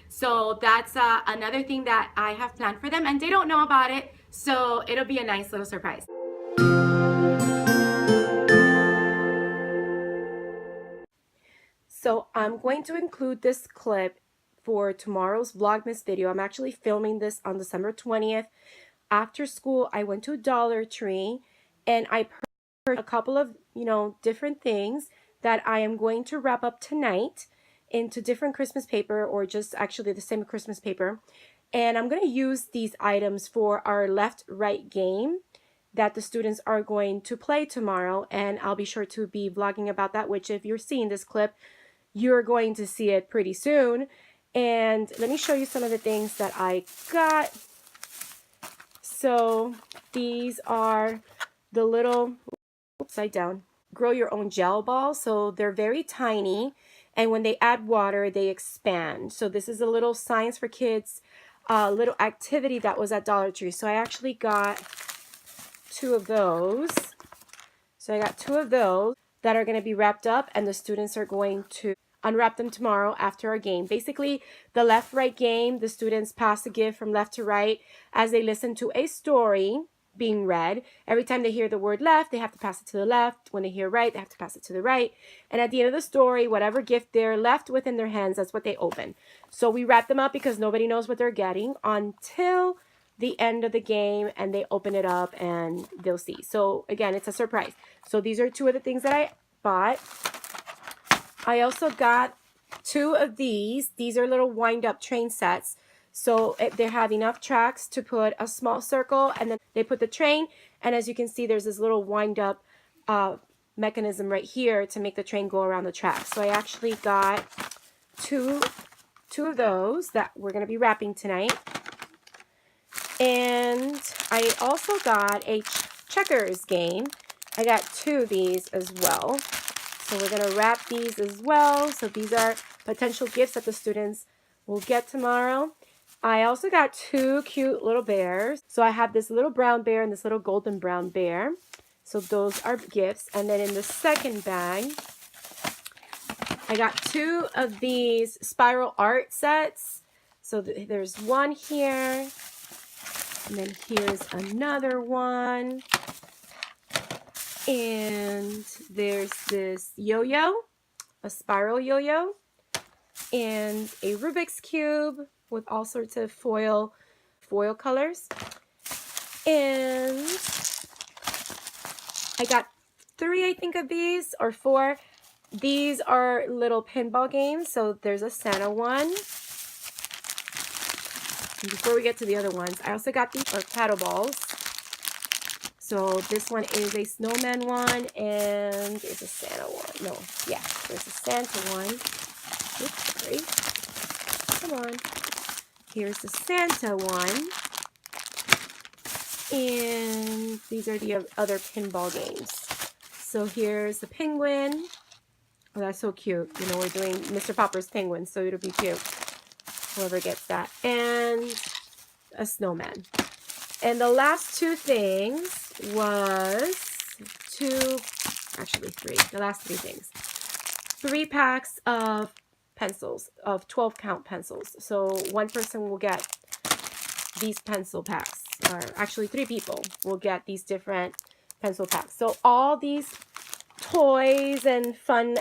So that's another thing that I have planned for them, and they don't know about it, so it'll be a nice little surprise. So I'm going to include this clip for tomorrow's Vlogmas video. I'm actually filming this on December 20th. After school, I went to Dollar Tree and I purchased a couple of, different things that I am going to wrap up tonight into different Christmas paper, or just actually the same Christmas paper. And I'm going to use these items for our left-right game that the students are going to play tomorrow. And I'll be sure to be vlogging about that, which if you're seeing this clip, you're going to see it pretty soon. And let me show you some of the things that I got. So these are the little, upside down, grow your own gel balls. So they're very tiny, and when they add water, they expand. So this is a little science for kids, little activity that was at Dollar Tree. So I actually got 2 of those. So I got 2 of those that are going to be wrapped up, and the students are going to unwrap them tomorrow after our game. Basically, the left-right game, the students pass a gift from left to right as they listen to a story being read. Every time they hear the word left, they have to pass it to the left. When they hear right, they have to pass it to the right. And at the end of the story, whatever gift they're left with in their hands, that's what they open. So we wrap them up because nobody knows what they're getting until the end of the game, and they open it up and they'll see. So again, it's a surprise. So these are 2 of the things that I bought. I also got 2 of these. These are little wind-up train sets. So they have enough tracks to put a small circle, and then they put the train. And as you can see, there's this little wind-up mechanism right here to make the train go around the tracks. So I actually got two of those that we're going to be wrapping tonight. And I also got a checkers game. I got 2 of these as well. So we're going to wrap these as well. So these are potential gifts that the students will get tomorrow. I also got 2 cute little bears. So I have this little brown bear and this little golden brown bear. So those are gifts. And then in the second bag, I got 2 of these spiral art sets. So there's one here. And then here's another one. And there's this yo-yo, a spiral yo-yo, and a Rubik's Cube with all sorts of foil colors. And I got 3, I think, of these, or 4. These are little pinball games. So there's a Santa one. And before we get to the other ones, I also got these paddle balls. So this one is a snowman one, and there's a Santa one. No, yeah, there's a Santa one. Oops, sorry. Come on. Here's the Santa one. And these are the other pinball games. So here's the penguin. Oh, that's so cute. We're doing Mr. Popper's penguin, so it'll be cute. Whoever gets that. And a snowman. And the last 2 things was 3. The last 3 things. 3 packs of pencils, of 12 count pencils. So one person will get these pencil packs, or actually 3 people will get these different pencil packs. So all these toys and fun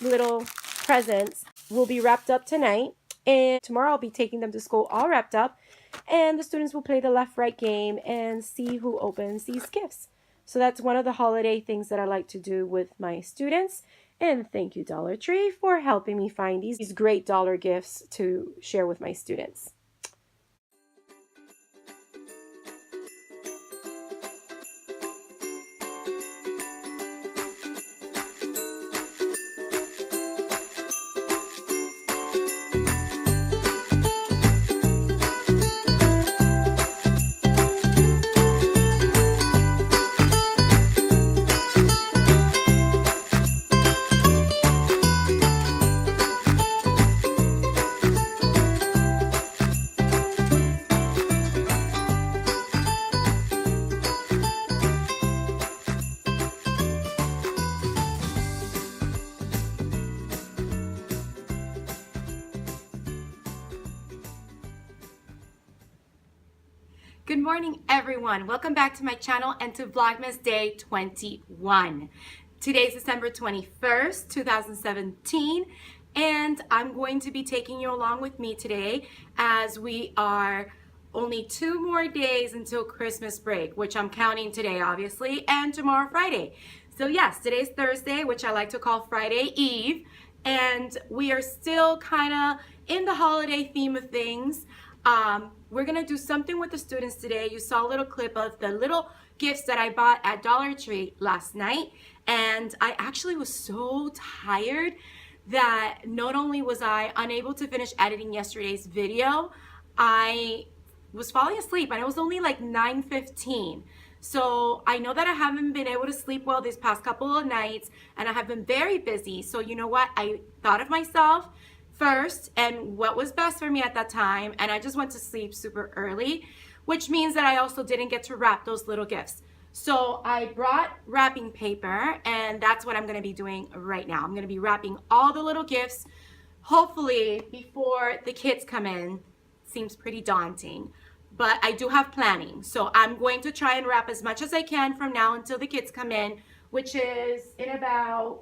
little presents will be wrapped up tonight. And tomorrow I'll be taking them to school all wrapped up. And the students will play the left-right game and see who opens these gifts. So that's one of the holiday things that I like to do with my students. And thank you, Dollar Tree, for helping me find these great dollar gifts to share with my students. Good morning, everyone. Welcome back to my channel and to Vlogmas Day 21. Today's December 21st, 2017, and I'm going to be taking you along with me today as we are only 2 more days until Christmas break, which I'm counting today, obviously, and tomorrow, Friday. So yes, today's Thursday, which I like to call Friday Eve, and we are still kind of in the holiday theme of things. We're gonna do something with the students today. You saw a little clip of the little gifts that I bought at Dollar Tree last night, and I actually was so tired that not only was I unable to finish editing yesterday's video, I was falling asleep, and it was only like 9:15. So I know that I haven't been able to sleep well these past couple of nights, and I have been very busy. So you know what? I thought of myself first and what was best for me at that time, and I just went to sleep super early, which means that I also didn't get to wrap those little gifts. So I brought wrapping paper, and that's what I'm going to be doing right now. I'm going to be wrapping all the little gifts, hopefully before the kids come in. Seems pretty daunting, but I do have planning. So I'm going to try and wrap as much as I can from now until the kids come in, which is in about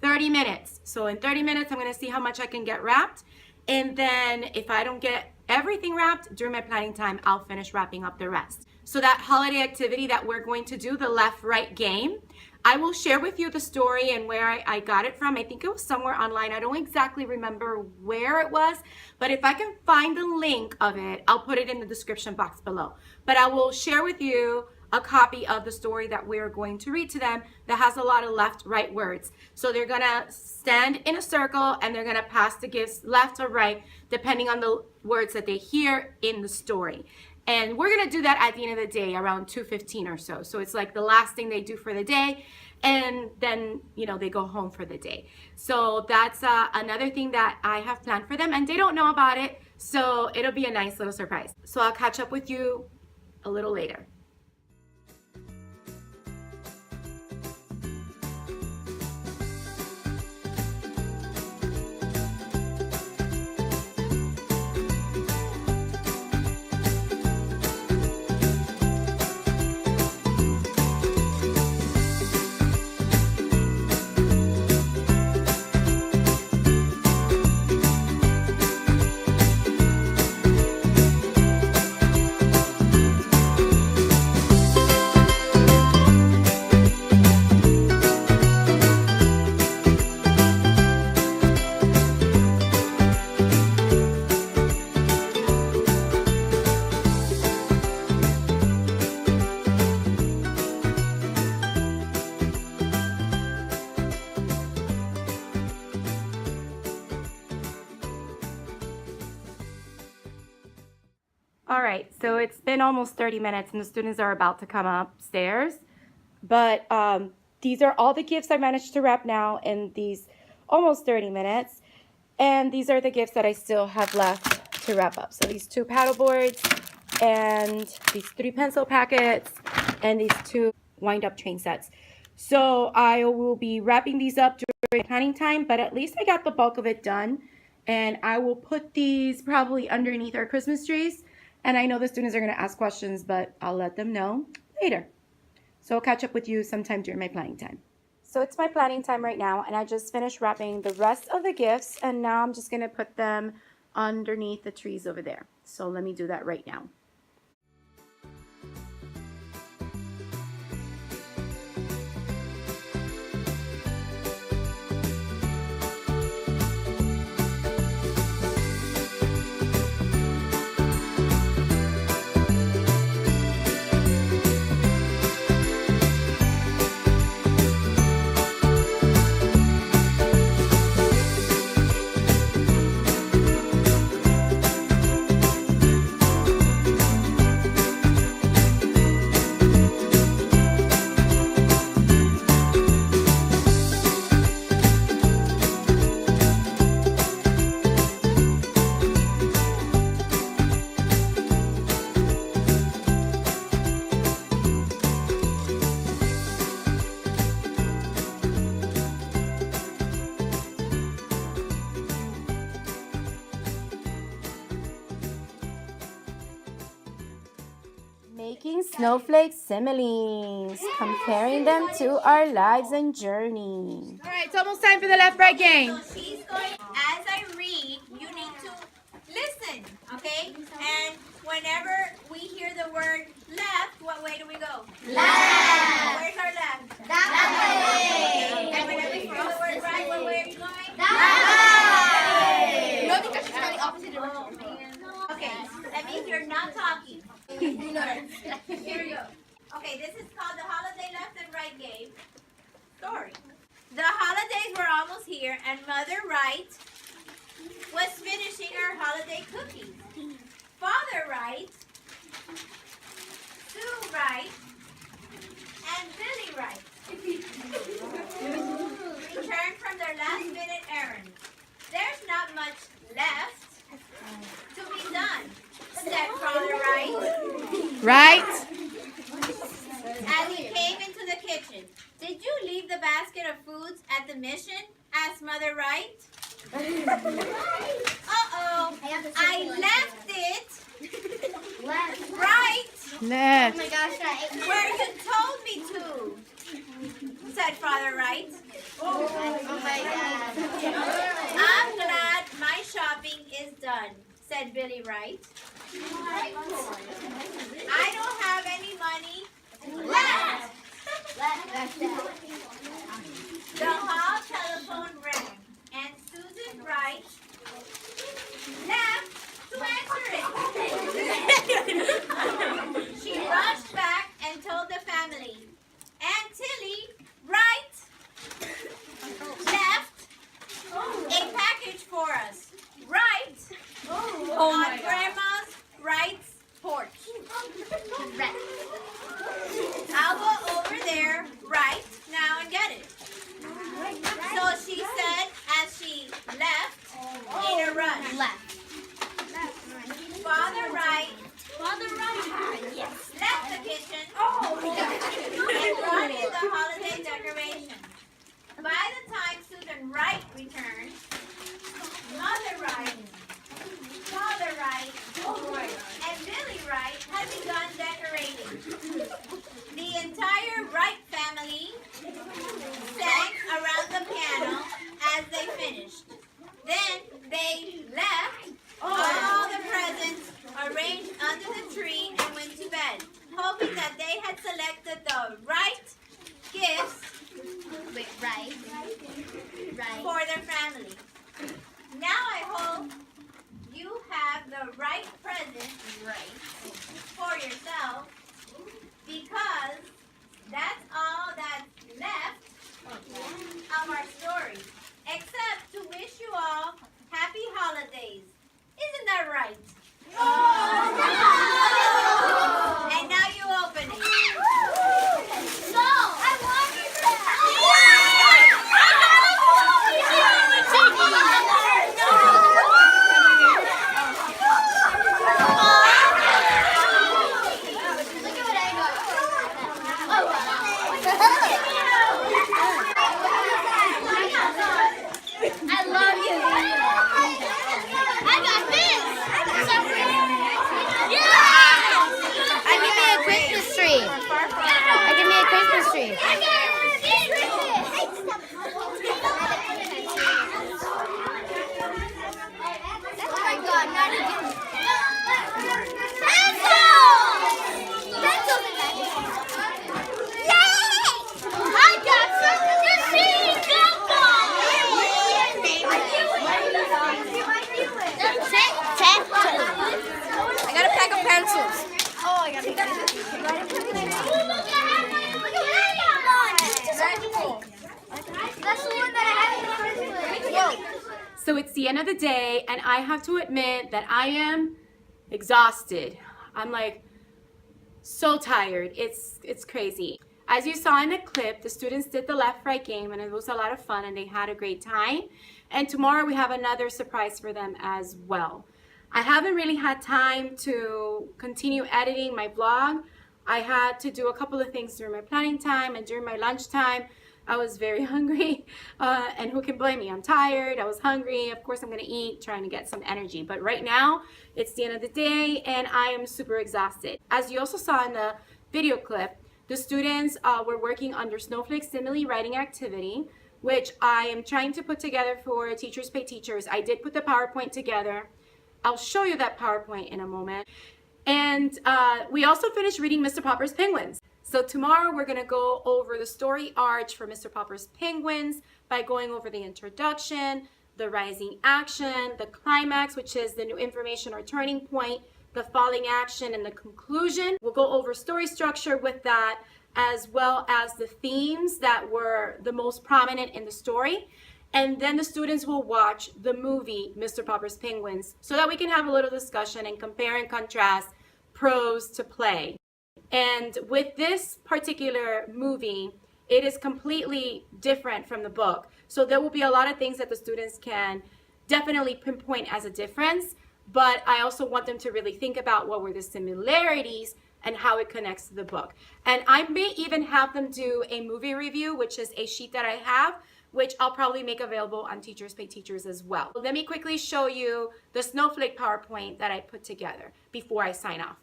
30 minutes. So in 30 minutes, I'm gonna see how much I can get wrapped. And then if I don't get everything wrapped during my planning time, I'll finish wrapping up the rest. So that holiday activity that we're going to do, the left-right game, I will share with you the story and where I got it from. I think it was somewhere online. I don't exactly remember where it was, but if I can find the link of it, I'll put it in the description box below. But I will share with you a copy of the story that we're going to read to them that has a lot of left-right words. So they're gonna stand in a circle and they're gonna pass the gifts left or right, depending on the words that they hear in the story. And we're gonna do that at the end of the day, around 2:15 or so. So it's like the last thing they do for the day, and then, you know, they go home for the day. So that's another thing that I have planned for them, and they don't know about it, so it'll be a nice little surprise. So I'll catch up with you a little later. All right, so it's been almost 30 minutes and the students are about to come upstairs. But these are all the gifts I managed to wrap now in these almost 30 minutes. And these are the gifts that I still have left to wrap up. So these 2 paddle boards and these 3 pencil packets and these 2 wind-up train sets. So I will be wrapping these up during planning time, but at least I got the bulk of it done. And I will put these probably underneath our Christmas trees. And I know the students are going to ask questions, but I'll let them know later. So I'll catch up with you sometime during my planning time. So it's my planning time right now, and I just finished wrapping the rest of the gifts, and now I'm just going to put them underneath the trees over there. So let me do that right now. Making snowflake similes, comparing them to our lives and journey. All right, it's almost time for the left-right game. So she's going, as I read, you need to listen, okay? And whenever we hear the word left, what way do we go? Left. Where's our left? That way. And whenever we hear the word right, what way are you going? That way. No, because she's going the opposite direction. Okay, that means you're not talking. Here we go. Okay, this is called the holiday left and right game. Story. The holidays were almost here, and Mother Wright was finishing her holiday cookies. Father Wright, Sue Wright, and Billy Wright returned from their last-minute errand. There's not much left to be done, said Father Wright. Right. As he came into the kitchen. Did you leave the basket of foods at the mission? Asked Mother Wright. Uh-oh. I left it. Right. Left. Oh my gosh, where you told me to, said Father Wright. Oh my God. I'm glad my shopping is done, said Billy Wright. I don't have any money left. The hall telephone rang, and Susan Wright left to answer it. She rushed back and told the family, Aunt Tilly Wright left a package for us, right on Grandma's Wright's porch. I'll go over there right now and get it. So she said as she left in a rush. Father Wright left the kitchen and brought in the holiday decorations. By the time Susan Wright returned, Mother Wright, Father Wright, and Billy Wright had begun decorating. The entire Wright family sang around the piano as they finished. Then they left all the presents arranged under the tree and went to bed, hoping that they had selected the right gifts for their family. Now I hope you have the right present for yourself, because that's all that's left of our story, except to wish you all happy holidays. Isn't that right? And now you open it. No, I wanted I love you. I got this. Yeah. I give me a Christmas tree. I give me a Christmas tree. I got oh my God, not again. Pencils! Pencils in that. Yay! I got something to see! I got a pack of pencils. Oh, I got That's the one that I had in the first place. So it's the end of the day, and I have to admit that I am exhausted. I'm like so tired. It's crazy. As you saw in the clip, the students did the left-right game, and it was a lot of fun, and they had a great time. And tomorrow we have another surprise for them as well. I haven't really had time to continue editing my vlog. I had to do a couple of things during my planning time and during my lunch time. I was very hungry, and who can blame me? I'm tired, I was hungry, of course I'm gonna eat, trying to get some energy. But right now, it's the end of the day and I am super exhausted. As you also saw in the video clip, the students were working under Snowflake Simile Writing Activity, which I am trying to put together for Teachers Pay Teachers. I did put the PowerPoint together. I'll show you that PowerPoint in a moment. And we also finished reading Mr. Popper's Penguins. So tomorrow we're gonna go over the story arch for Mr. Popper's Penguins by going over the introduction, the rising action, the climax, which is the new information or turning point, the falling action, and the conclusion. We'll go over story structure with that, as well as the themes that were the most prominent in the story. And then the students will watch the movie, Mr. Popper's Penguins, so that we can have a little discussion and compare and contrast prose to play. And with this particular movie, it is completely different from the book. So there will be a lot of things that the students can definitely pinpoint as a difference, but I also want them to really think about what were the similarities and how it connects to the book. And I may even have them do a movie review, which is a sheet that I have, which I'll probably make available on Teachers Pay Teachers as well. Let me quickly show you the Snowflake PowerPoint that I put together before I sign off.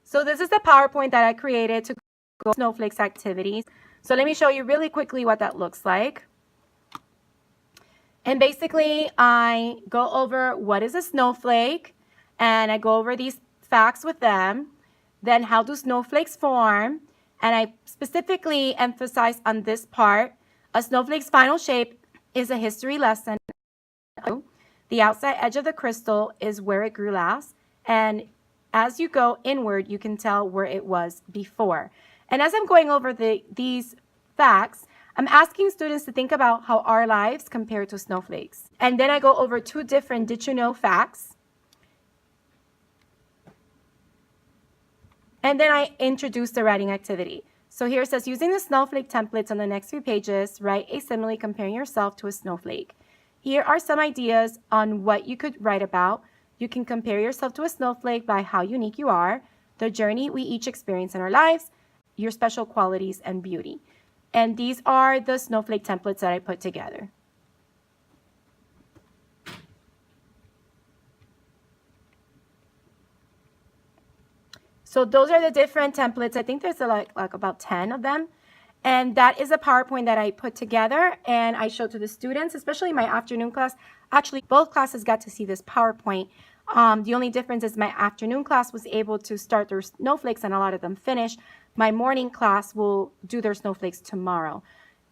So this is the PowerPoint that I created to go Snowflake's activities. So let me show you really quickly what that looks like. And basically, I go over what is a snowflake, and I go over these facts with them. Then how do snowflakes form? And I specifically emphasize on this part. A snowflake's final shape is a history lesson. The outside edge of the crystal is where it grew last. And as you go inward, you can tell where it was before. And as I'm going over these facts, I'm asking students to think about how our lives compare to snowflakes. And then I go over 2 different did you know facts. And then I introduce the writing activity. So here it says, using the snowflake templates on the next few pages, write a simile comparing yourself to a snowflake. Here are some ideas on what you could write about. You can compare yourself to a snowflake by how unique you are, the journey we each experience in our lives, your special qualities and beauty. And these are the snowflake templates that I put together. So those are the different templates. I think there's like about 10 of them. And that is a PowerPoint that I put together and I showed to the students, especially my afternoon class. Actually, both classes got to see this PowerPoint. The only difference is my afternoon class was able to start their snowflakes and a lot of them finished. My morning class will do their snowflakes tomorrow.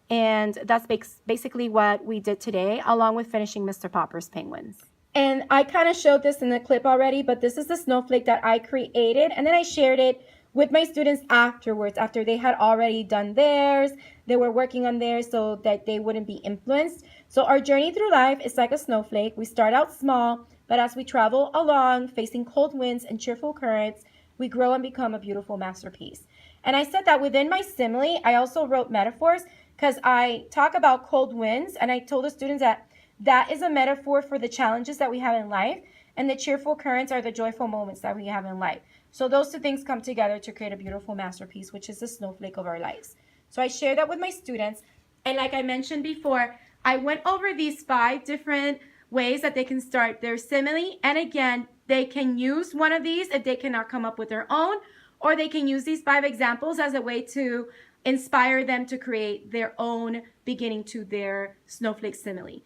And that's basically what we did today, along with finishing Mr. Popper's Penguins. And I kind of showed this in the clip already, but this is the snowflake that I created. And then I shared it with my students afterwards, after they had already done theirs. They were working on theirs so that they wouldn't be influenced. So our journey through life is like a snowflake. We start out small, but as we travel along, facing cold winds and cheerful currents, we grow and become a beautiful masterpiece. And I said that within my simile, I also wrote metaphors because I talk about cold winds, and I told the students that that is a metaphor for the challenges that we have in life, and the cheerful currents are the joyful moments that we have in life. So those 2 things come together to create a beautiful masterpiece, which is the snowflake of our lives. So I shared that with my students. And like I mentioned before, I went over these 5 different ways that they can start their simile. And again, they can use one of these if they cannot come up with their own, or they can use these 5 examples as a way to inspire them to create their own beginning to their snowflake simile.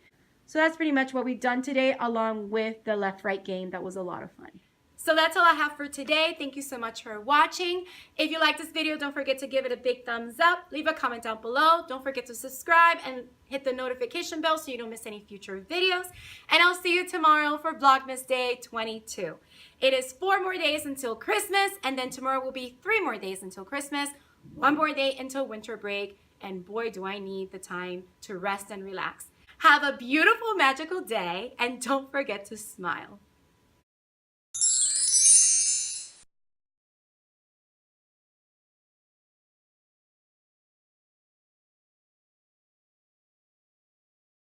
So that's pretty much what we've done today, along with the left-right game. That was a lot of fun. So that's all I have for today. Thank you so much for watching. If you like this video, don't forget to give it a big thumbs up. Leave a comment down below. Don't forget to subscribe and hit the notification bell so you don't miss any future videos. And I'll see you tomorrow for Vlogmas Day 22. It is 4 more days until Christmas, and then tomorrow will be 3 more days until Christmas, 1 more day until winter break, and boy, do I need the time to rest and relax. Have a beautiful, magical day, and don't forget to smile.